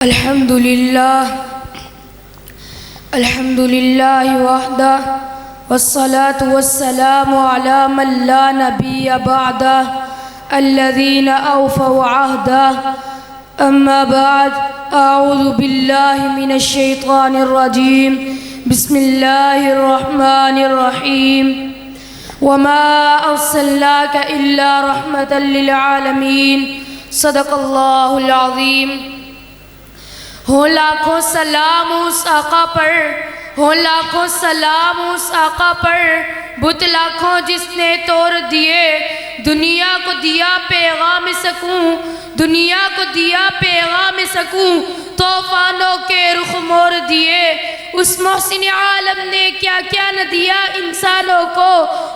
الحمد لله وحده والصلاة والسلام على من لا نبي بعده الذين أوفوا عهده أما بعد أعوذ بالله من الشيطان الرجيم بسم الله الرحمن الرحيم وما أرسلناك إلا رحمة للعالمين صدق الله العظيم۔ ہوں لاکھوں سلام اس آقا پر، ہوں لاکھوں سلام اس آقا پر، بت لاکھوں جس نے توڑ دیے، دنیا کو دیا پیغام سکوں، دنیا کو دیا پیغام سکوں، طوفانوں کے رخ موڑ دیے۔ اس محسن عالم نے کیا کیا نہ دیا انسانوں کو،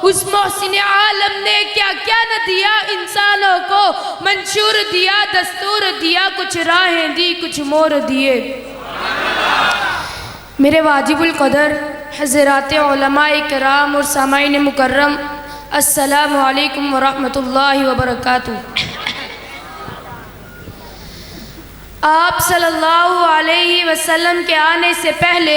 اس محسن عالم نے کیا کیا نہ دیا انسانوں کو، منشور دیا دستور دیا، کچھ راہیں دی کچھ موڑ دیے۔ میرے واجب القدر حضرات علماء کرام اور سامعین مکرم، السلام علیکم ورحمۃ اللہ وبرکاتہ۔ آپ صلی اللہ علیہ وسلم کے آنے سے پہلے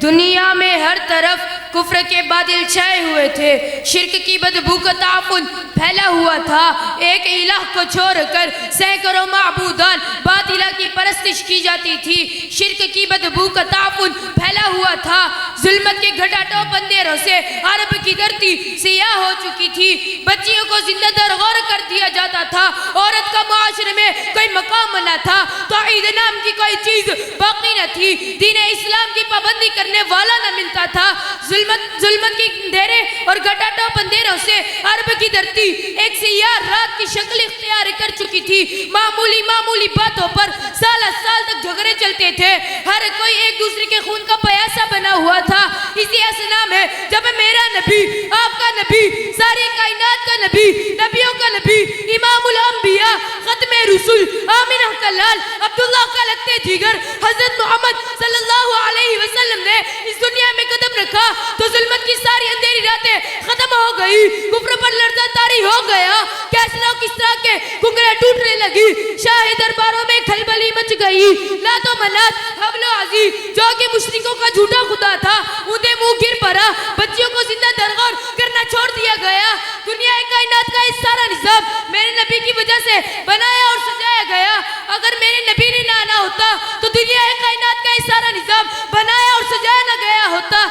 دنیا میں ہر طرف کفر کے بادل چھائے ہوئے تھے، شرک کی بدبو کا تعفن پھیلا ہوا تھا، ایک الہ کو چھوڑ کر سینکڑوں معبودان باطلہ کی پرستش کی جاتی تھی، شرک کی بدبو کا تعفن پھیلا ہوا تھا، ظلمت کے گھٹاٹوں اندھیروں سے عرب کی دھرتی سیاہ ہو چکی تھی، بچیوں کو زندہ درغور کر دیا جاتا تھا، عورت کا معاشرے میں کوئی مقام نہ تھا، توحید نام کی کوئی چیز باقی نہ تھی، دین اسلام کی پابندی کرنے والا نہ ملتا تھا، ظلمت کی اندھیرے اور گھٹاٹوں اندھیروں سے عرب کی دھرتی ایک سیاہ رات کی شکل اختیار کر چکی تھی، معمولی باتوں پر سال تک جھگڑے چلتے تھے، ہر کوئی ایک دوسرے کے خون کا پیاسا بنا ہوا تھا۔ اسی اسنا میں جب میرا نبی، آپ کا نبی، ساری کائنات کا نبی، نبیوں کا نبی، امام الانبیاء، ختم رسول، آمنہ کا لال، عبداللہ کا لگتے جگر، حضرت محمد صلی اللہ علیہ وسلم نے اس دنیا میں قدم رکھا تو ظلمت کی ساری اندھیری راتیں ختم ہو گئی، کفر پر لرزہ طاری ہو گیا، کیسرا و کسرا کے گھنگرے ٹوٹنے لگی، شاہی درباروں میں کھلبلی مچ گئی، لات و منات، حبل و عزیز جو کہ مشرکوں کا جھوٹا خدا تھا اندھے منہ گر پڑا، بچیوں کو زندہ درغور کرنا چھوڑ دیا گیا، دنیا کائنات کا اس سارا نظام میرے نبی کی وجہ سے بنایا اور سجایا گیا، اگر میرے نبی نے نہ آنا ہوتا تو دنیا کائنات کا اس سارا نظام بنایا اور سجایا نہ گیا ہوتا۔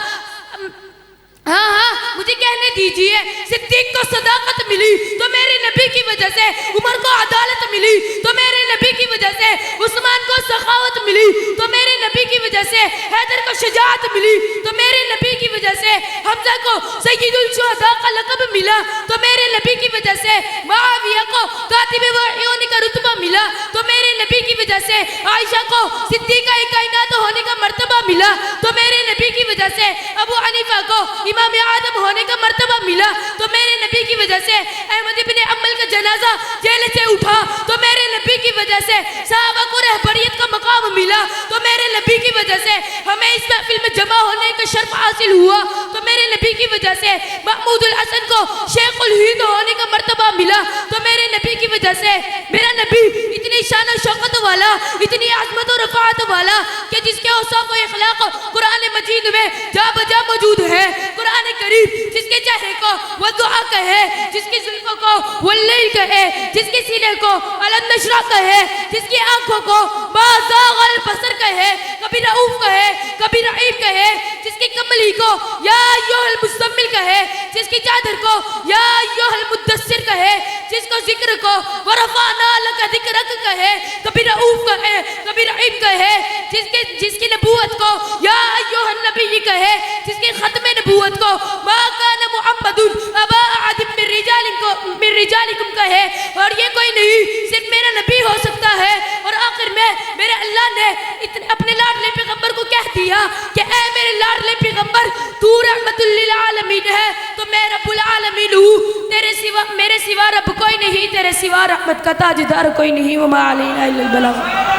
ہاں مجھے کہنے دیجئے، صدیق کو صداقت ملی تو میرے نبی کی وجہ سے، عمر کو عدالت ملی تو میرے نبی کی وجہ سے، عثمان کو سخاوت ملی تو میرے نبی کی وجہ سے، حیدر کو شجاعت ملی تو میرے نبی کی وجہ سے، حمزہ کو سید الشہداء کا لقب ملا تو میرے نبی کی وجہ سے، معاویہ کو کاتب وحیون کا رتبہ ملا تو میرے نبی کی وجہ سے، عائشہ کو صدیقہ کائنات ہونے کا مرتبہ ملا تو میرے نبی کی وجہ سے، ابو حنیفہ کو امام اعظم ہونے کا مرتبہ ملا تو میرے نبی کی وجہ سے، احمد ابن حنبل کا جنازہ جیل سے اٹھا تو میرے نبی کی وجہ سے، صحابہ کو رہبریت کا مقام ملا تو میرے نبی کی وجہ سے، ہمیں اس محفل میں جمع ہونے کا شرف حاصل ہوا تو میرے نبی کی وجہ سے، محمود الحسن کو شیخ الہند ہونے کا مرتبہ ملا تو میرے نبی کی وجہ سے، میرا نبی اتنی شان و شوکت والا، اتنی عظمت و رفعت والا کہ جس کے اوصاف و اخلاق قرآن مجید میں جا بجا موجود ہے، قرآن کریم جس کے چہرے کو والدعا کہے، جس کی زلفوں کو واللیل کہے، جس کے سینے کو علم نشرہ کہے، جس کی آنکھوں کو ما زاغ البصر کہے، کبھی رؤوف کہے، کبھی رحیم کہے، جس کی کملی کو یا ایھا المزمل کہے، جس کی چادر کو یا ایھا المدثر کہے، جس کو ذکر کو ورفعنا لک ذکرک کہے، کبھی رؤوف کہے، کبھی رحیم کہے، جس کی نبوت کو یا ایھا النبی کہے، جس کی ختم نبوت کو ما کان محمد ابا احد من رجالکم کہے، اور یہ کوئی نہیں صرف میرا نبی ہو سکتا ہے، اور آخر میں میرے اللہ نے اپنے لاڈلے پیغمبر کو کہہ دیا کہ اے میرے لاڈلے پیغمبر تو رحمت للعالمین ہے تو میں رب العالمین ہوں، میرے سوا رب کوئی نہیں، تیرے سوا رحمت کا تاجدار کوئی نہیں، وما علینا الا البلاغ۔